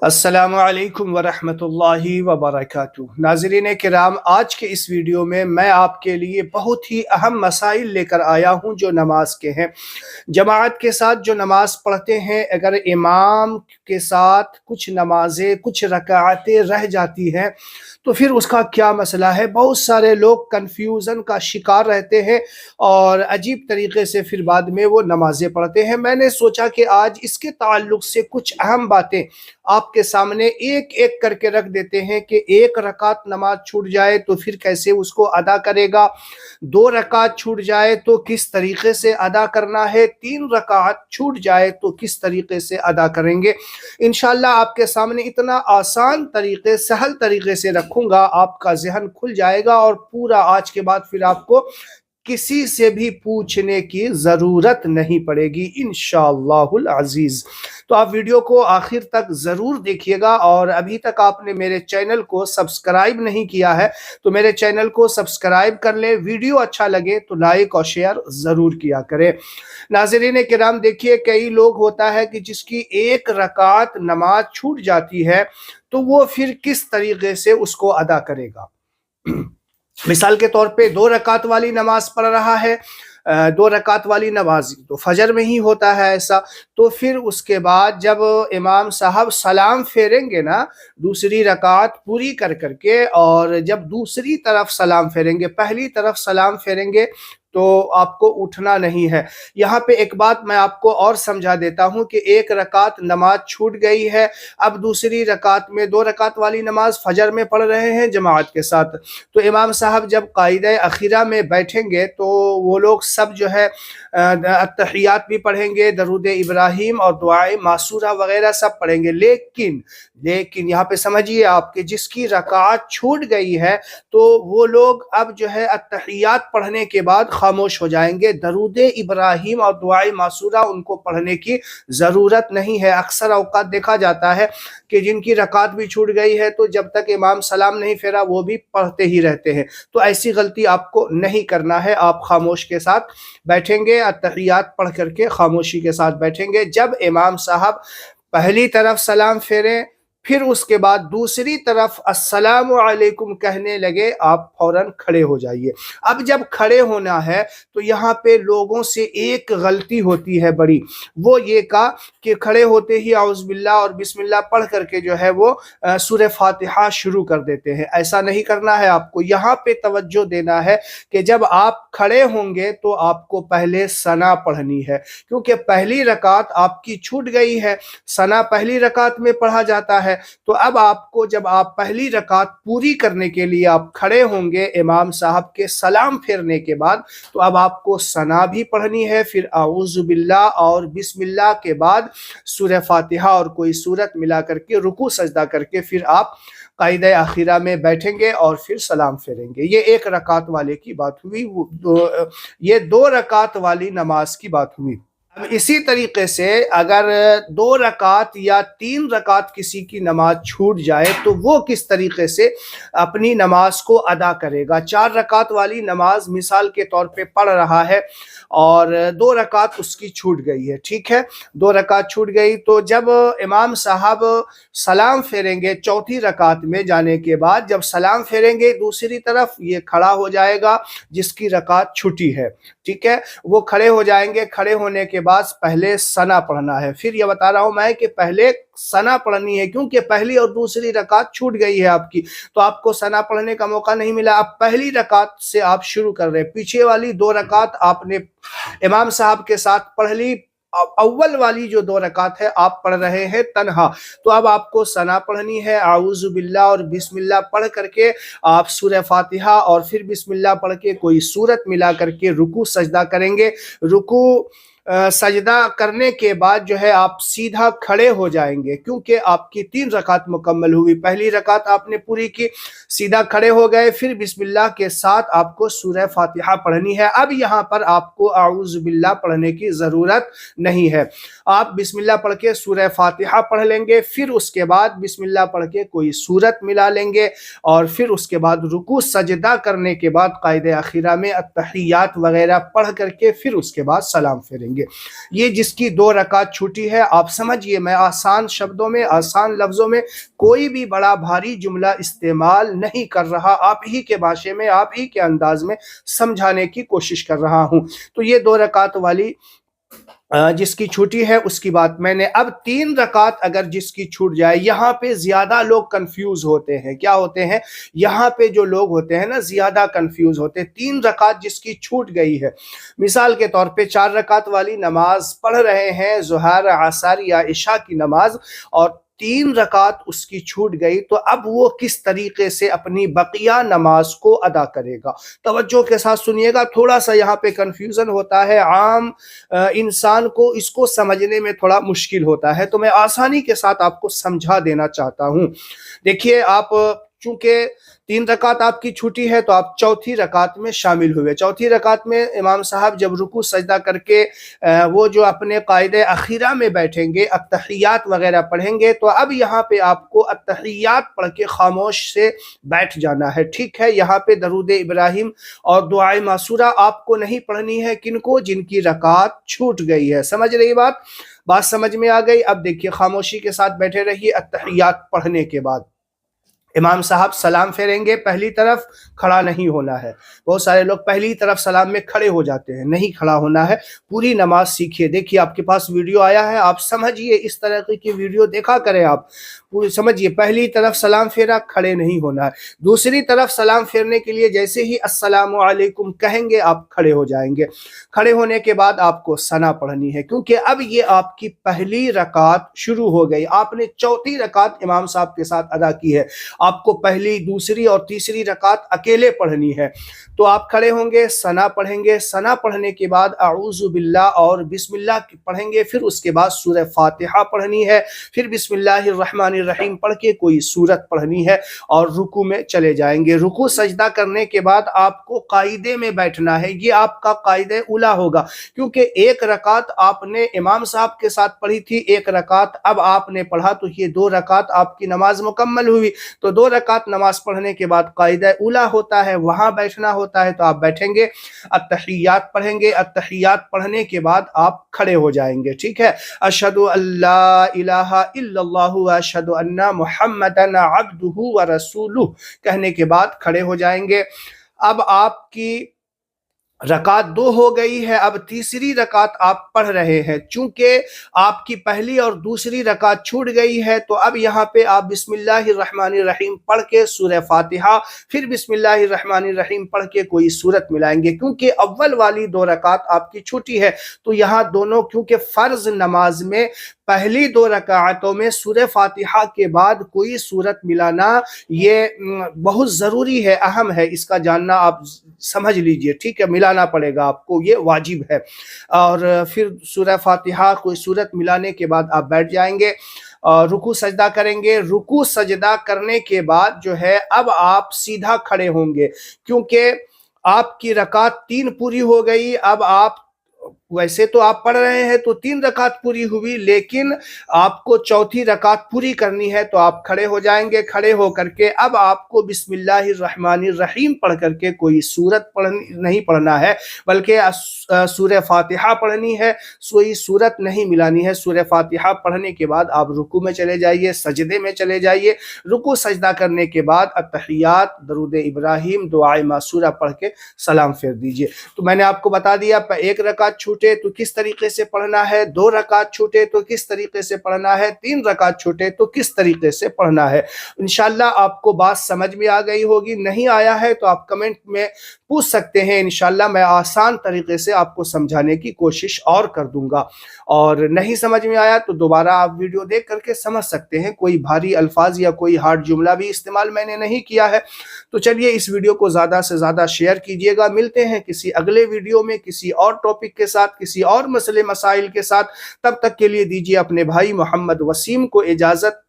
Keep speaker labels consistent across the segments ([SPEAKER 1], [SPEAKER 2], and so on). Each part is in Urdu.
[SPEAKER 1] السلام علیکم ورحمۃ اللہ وبرکاتہ۔ ناظرین کرام، آج کے اس ویڈیو میں آپ کے لیے بہت ہی اہم مسائل لے کر آیا ہوں جو نماز کے ہیں۔ جماعت کے ساتھ جو نماز پڑھتے ہیں، اگر امام کے ساتھ کچھ نمازیں کچھ رکعتیں رہ جاتی ہیں تو پھر اس کا کیا مسئلہ ہے؟ بہت سارے لوگ کنفیوژن کا شکار رہتے ہیں اور عجیب طریقے سے پھر بعد میں وہ نمازیں پڑھتے ہیں۔ میں نے سوچا کہ آج اس کے تعلق سے کچھ اہم باتیں آپ کے سامنے ایک ایک کر کے رکھ دیتے ہیں کہ ایک رکعت نماز چھوٹ جائے تو پھر کیسے اس کو ادا کرے گا، 2 رکعت چھوٹ جائے تو کس طریقے سے ادا کرنا ہے، 3 رکعت چھوٹ جائے تو کس طریقے سے ادا کریں گے۔ انشاءاللہ آپ کے سامنے اتنا آسان طریقے، سہل طریقے سے رکھوں گا، آپ کا ذہن کھل جائے گا اور پورا آج کے بعد پھر آپ کو کسی سے بھی پوچھنے کی ضرورت نہیں پڑے گی انشاءاللہ العزیز۔ تو آپ ویڈیو کو آخر تک ضرور دیکھیے گا، اور ابھی تک آپ نے میرے چینل کو سبسکرائب نہیں کیا ہے تو میرے چینل کو سبسکرائب کر لیں۔ ویڈیو اچھا لگے تو لائک اور شیئر ضرور کیا کریں۔ ناظرین کرام، دیکھیے کئی لوگ ہوتا ہے کہ جس کی 1 رکعت نماز چھوٹ جاتی ہے تو وہ پھر کس طریقے سے اس کو ادا کرے گا۔ مثال کے طور پہ 2 رکعت والی نماز پڑھ رہا ہے، 2 رکعت والی نماز تو فجر میں ہی ہوتا ہے ایسا، تو پھر اس کے بعد جب امام صاحب سلام پھیریں گے نا، دوسری رکعت پوری کر کے، اور جب دوسری طرف سلام پھیریں گے، پہلی طرف سلام پھیریں گے تو آپ کو اٹھنا نہیں ہے۔ یہاں پہ ایک بات میں آپ کو اور سمجھا دیتا ہوں کہ 1 رکعت نماز چھوٹ گئی ہے، اب دوسری رکعت میں 2 رکعت والی نماز فجر میں پڑھ رہے ہیں جماعت کے ساتھ، تو امام صاحب جب قاعدہ اخیرہ میں بیٹھیں گے تو وہ لوگ سب جو ہے التحیات بھی پڑھیں گے، درود ابراہیم اور دعائے معصورہ وغیرہ سب پڑھیں گے، لیکن یہاں پہ سمجھیے آپ کہ جس کی رکعت چھوٹ گئی ہے تو وہ لوگ اب جو ہے التحیات پڑھنے کے بعد خاموش ہو جائیں گے، درود ابراہیم اور دعائے معصورہ ان کو پڑھنے کی ضرورت نہیں ہے۔ اکثر اوقات دیکھا جاتا ہے کہ جن کی رکعت بھی چھوٹ گئی ہے تو جب تک امام سلام نہیں پھیرا وہ بھی پڑھتے ہی رہتے ہیں، تو ایسی غلطی آپ کو نہیں کرنا ہے۔ آپ خاموش کے ساتھ بیٹھیں گے، التحیات پڑھ کر کے خاموشی کے ساتھ بیٹھیں گے، جب امام صاحب پہلی طرف سلام پھیریں پھر اس کے بعد دوسری طرف السلام علیکم کہنے لگے، آپ فوراً کھڑے ہو جائیے۔ اب جب کھڑے ہونا ہے تو یہاں پہ لوگوں سے ایک غلطی ہوتی ہے بڑی، وہ یہ کہا کہ کھڑے ہوتے ہی اعوذ باللہ اور بسم اللہ پڑھ کر کے جو ہے وہ سورہ فاتحہ شروع کر دیتے ہیں۔ ایسا نہیں کرنا ہے، آپ کو یہاں پہ توجہ دینا ہے کہ جب آپ کھڑے ہوں گے تو آپ کو پہلے ثنا پڑھنی ہے، کیونکہ پہلی رکعت آپ کی چھوٹ گئی ہے، ثنا پہلی رکعت میں پڑھا جاتا ہے، تو اب آپ کو جب آپ پہلی رکعت پوری کرنے کے لیے آپ کھڑے ہوں گے امام صاحب کے سلام پھیرنے کے بعد، تو اب آپ کو ثنا بھی پڑھنی ہے، پھر اعوذ باللہ اور بسم اللہ کے بعد سورہ فاتحہ اور کوئی سورت ملا کر کے رکوع سجدہ کر کے پھر آپ قاعدہ اخیرہ میں بیٹھیں گے اور پھر سلام پھیریں گے۔ یہ 1 رکعت والے کی بات ہوئی، یہ 2 رکعت والی نماز کی بات ہوئی۔ اب اسی طریقے سے اگر 2 رکعت یا 3 رکعت کسی کی نماز چھوٹ جائے تو وہ کس طریقے سے اپنی نماز کو ادا کرے گا۔ 4 رکعت والی نماز مثال کے طور پہ پڑھ رہا ہے اور 2 رکعت اس کی چھوٹ گئی ہے، ٹھیک ہے، 2 رکعت چھوٹ گئی، تو جب امام صاحب سلام پھیریں گے چوتھی رکعت میں جانے کے بعد، جب سلام پھیریں گے دوسری طرف یہ کھڑا ہو جائے گا جس کی رکعت چھٹی ہے، ٹھیک ہے، وہ کھڑے ہو جائیں گے، کھڑے ہونے کے بعد پہلے ثنا پڑھنا ہے۔ پھر یہ بتا رہا ہوں میں کہ پہلے ثنا پڑھنی ہے، کیونکہ پہلی اور دوسری رکعت چھوٹ گئی ہے آپ کی، تو آپ کو ثنا پڑھنے کا موقع نہیں ملا۔ اب پہلی رکعت سے آپ شروع کر رہے ہیں، پیچھے والی 2 رکعت آپ نے امام صاحب کے ساتھ پڑھ لی، اول والی جو 2 رکعت ہے آپ پڑھ رہے ہیں تنہا، تو اب آپ کو ثنا پڑھنی ہے، اعوذ باللہ اور بسم اللہ پڑھ کر کے آپ سورہ فاتحہ اور پھر بسم اللہ پڑھ کے کوئی سورت ملا کر کے رکوع سجدہ کریں گے۔ رکوع سجدہ کرنے کے بعد جو ہے آپ سیدھا کھڑے ہو جائیں گے، کیونکہ آپ کی 3 رکعت مکمل ہوئی، پہلی رکعت آپ نے پوری کی، سیدھا کھڑے ہو گئے، پھر بسم اللہ کے ساتھ آپ کو سورہ فاتحہ پڑھنی ہے۔ اب یہاں پر آپ کو اعوذ باللہ پڑھنے کی ضرورت نہیں ہے، آپ بسم اللہ پڑھ کے سورہ فاتحہ پڑھ لیں گے، پھر اس کے بعد بسم اللہ پڑھ کے کوئی سورت ملا لیں گے، اور پھر اس کے بعد رکوع سجدہ کرنے کے بعد قاعدہ اخیرہ میں التحیات وغیرہ پڑھ کر کے پھر اس کے بعد سلام پھیریں گے۔ گے۔ یہ جس کی 2 رکعت چھوٹی ہے، آپ سمجھیے، میں آسان شبدوں میں، آسان لفظوں میں کوئی بھی بڑا بھاری جملہ استعمال نہیں کر رہا، آپ ہی کے بھاشے میں، آپ ہی کے انداز میں سمجھانے کی کوشش کر رہا ہوں۔ تو یہ 2 رکعت والی جس کی چھوٹی ہے اس کی بات میں نے۔ اب 3 رکعت اگر جس کی چھوٹ جائے، یہاں پہ زیادہ لوگ کنفیوز ہوتے ہیں۔ کیا ہوتے ہیں؟ یہاں پہ جو لوگ ہوتے ہیں نا، زیادہ کنفیوز ہوتے ہیں۔ 3 رکعت جس کی چھوٹ گئی ہے، مثال کے طور پہ 4 رکعت والی نماز پڑھ رہے ہیں، ظہر، عصر یا عشاء کی نماز، اور 3 رکعت اس کی چھوٹ گئی، تو اب وہ کس طریقے سے اپنی بقیہ نماز کو ادا کرے گا؟ توجہ کے ساتھ سنیے گا، تھوڑا سا یہاں پہ کنفیوژن ہوتا ہے، عام انسان کو اس کو سمجھنے میں تھوڑا مشکل ہوتا ہے، تو میں آسانی کے ساتھ آپ کو سمجھا دینا چاہتا ہوں۔ دیکھیے، آپ چونکہ 3 رکعت آپ کی چھوٹی ہے تو آپ چوتھی رکعت میں شامل ہوئے۔ چوتھی رکعت میں امام صاحب جب رکوع سجدہ کر کے وہ جو اپنے قاعدہ اخیرہ میں بیٹھیں گے، التحیات وغیرہ پڑھیں گے، تو اب یہاں پہ آپ کو التحیات پڑھ کے خاموش سے بیٹھ جانا ہے، ٹھیک ہے؟ یہاں پہ درود ابراہیم اور دعائے معصورہ آپ کو نہیں پڑھنی ہے۔ کن کو؟ جن کی رکعت چھوٹ گئی ہے۔ سمجھ رہی بات سمجھ میں آ گئی؟ اب دیکھیے، خاموشی کے ساتھ بیٹھے رہیے۔ التحیات پڑھنے کے بعد امام صاحب سلام پھیریں گے، پہلی طرف کھڑا نہیں ہونا ہے۔ بہت سارے لوگ پہلی طرف سلام میں کھڑے ہو جاتے ہیں، نہیں کھڑا ہونا ہے۔ پوری نماز سیکھیے۔ دیکھیے، آپ کے پاس ویڈیو آیا ہے، آپ سمجھیے، اس طرح کی ویڈیو دیکھا کریں آپ، پوری سمجھیے۔ پہلی طرف سلام پھیرا، کھڑے نہیں ہونا ہے۔ دوسری طرف سلام پھیرنے کے لیے جیسے ہی السلام علیکم کہیں گے، آپ کھڑے ہو جائیں گے۔ کھڑے ہونے کے بعد آپ کو ثنا پڑھنی ہے، کیونکہ اب یہ آپ کی پہلی رکعت شروع ہو گئی۔ آپ نے چوتھی رکعت امام صاحب کے ساتھ ادا کی ہے، آپ کو پہلی، دوسری اور تیسری رکعت اکیلے پڑھنی ہے۔ تو آپ کھڑے ہوں گے، ثنا پڑھیں گے۔ ثنا پڑھنے کے بعد اعوذ باللہ اور بسم اللہ پڑھیں گے، پھر اس کے بعد سورہ فاتحہ پڑھنی ہے، پھر بسم اللہ الرحمن الرحیم پڑھ کے کوئی سورت پڑھنی ہے، اور رکوع میں چلے جائیں گے۔ رکوع سجدہ کرنے کے بعد آپ کو قاعدے میں بیٹھنا ہے، یہ آپ کا قاعدہ اولا ہوگا، کیونکہ 1 رکعت آپ نے امام صاحب کے ساتھ پڑھی تھی، 1 رکعت اب آپ نے پڑھا، تو یہ 2 رکعت آپ کی نماز مکمل ہوئی۔ تو 2 رکعت نماز پڑھنے کے بعد قاعدہ اولا ہوتا ہے، وہاں بیٹھنا ہوتا ہے، تو آپ بیٹھیں گے، التحیات پڑھیں گے۔ التحیات پڑھنے کے بعد آپ کھڑے ہو جائیں گے، ٹھیک ہے؟ اشہد ان لا الہ الا اللہ واشہد ان محمدا عبدہ ورسولہ کہنے کے بعد کھڑے ہو جائیں گے۔ اب آپ کی رکعت 2 ہو گئی ہے، اب تیسری رکعت آپ پڑھ رہے ہیں۔ چونکہ آپ کی پہلی اور دوسری رکعت چھوٹ گئی ہے، تو اب یہاں پہ آپ بسم اللہ الرحمن الرحیم پڑھ کے سورہ فاتحہ، پھر بسم اللہ الرحمن الرحیم پڑھ کے کوئی سورت ملائیں گے، کیونکہ اول والی 2 رکعت آپ کی چھوٹی ہے۔ تو یہاں دونوں، کیونکہ فرض نماز میں پہلی 2 رکعتوں میں سورہ فاتحہ کے بعد کوئی سورت ملانا یہ بہت ضروری ہے، اہم ہے، اس کا جاننا آپ سمجھ لیجئے، ٹھیک ہے؟ ملانا پڑے گا آپ کو، یہ واجب ہے۔ اور پھر سورہ فاتحہ کوئی سورت ملانے کے بعد آپ بیٹھ جائیں گے، رکوع سجدہ کریں گے۔ رکوع سجدہ کرنے کے بعد جو ہے، اب آپ سیدھا کھڑے ہوں گے، کیونکہ آپ کی رکعت 3 پوری ہو گئی۔ اب آپ ویسے تو آپ پڑھ رہے ہیں تو 3 رکعت پوری ہوئی، لیکن آپ کو چوتھی رکعت پوری کرنی ہے، تو آپ کھڑے ہو جائیں گے۔ کھڑے ہو کر کے اب آپ کو بسم اللہ الرحمن الرحیم پڑھ کر کے کوئی سورت نہیں پڑھنا ہے، بلکہ سورہ فاتحہ پڑھنی ہے، کوئی سورت نہیں ملانی ہے۔ سورہ فاتحہ پڑھنے کے بعد آپ رکوع میں چلے جائیے، سجدے میں چلے جائیے۔ رکوع سجدہ کرنے کے بعد التحیات، درود ابراہیم، دعائے معصورہ پڑھ کے سلام پھیر دیجئے۔ تو میں نے آپ کو بتا دیا، 1 رکعت چھوٹے تو کس طریقے سے پڑھنا ہے، 2 رکعت چھوٹے تو کس طریقے سے پڑھنا ہے، 3 رکعت چھوٹے تو کس طریقے سے پڑھنا ہے۔ انشاءاللہ آپ کو بات سمجھ میں آ گئی ہوگی، نہیں آیا ہے تو آپ کمنٹ میں پوچھ سکتے ہیں، انشاءاللہ میں آسان طریقے سے آپ کو سمجھانے کی کوشش اور کر دوں گا۔ اور نہیں سمجھ میں آیا تو دوبارہ آپ ویڈیو دیکھ کر کے سمجھ سکتے ہیں، کوئی بھاری الفاظ یا کوئی ہارڈ جملہ بھی استعمال میں نے نہیں کیا ہے۔ تو چلیے، اس ویڈیو کو زیادہ سے زیادہ شیئر کیجئے گا۔ ملتے ہیں کسی اگلے ویڈیو میں، کسی اور ٹاپک کے ساتھ، کسی اور مسئلے مسائل کے ساتھ۔ تب تک کے لیے دیجیے اپنے بھائی محمد وسیم کو اجازت۔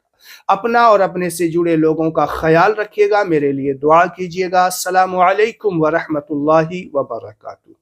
[SPEAKER 1] اپنا اور اپنے سے جڑے لوگوں کا خیال رکھیے گا، میرے لیے دعا کیجیے گا۔ السلام علیکم ورحمۃ اللہ وبرکاتہ۔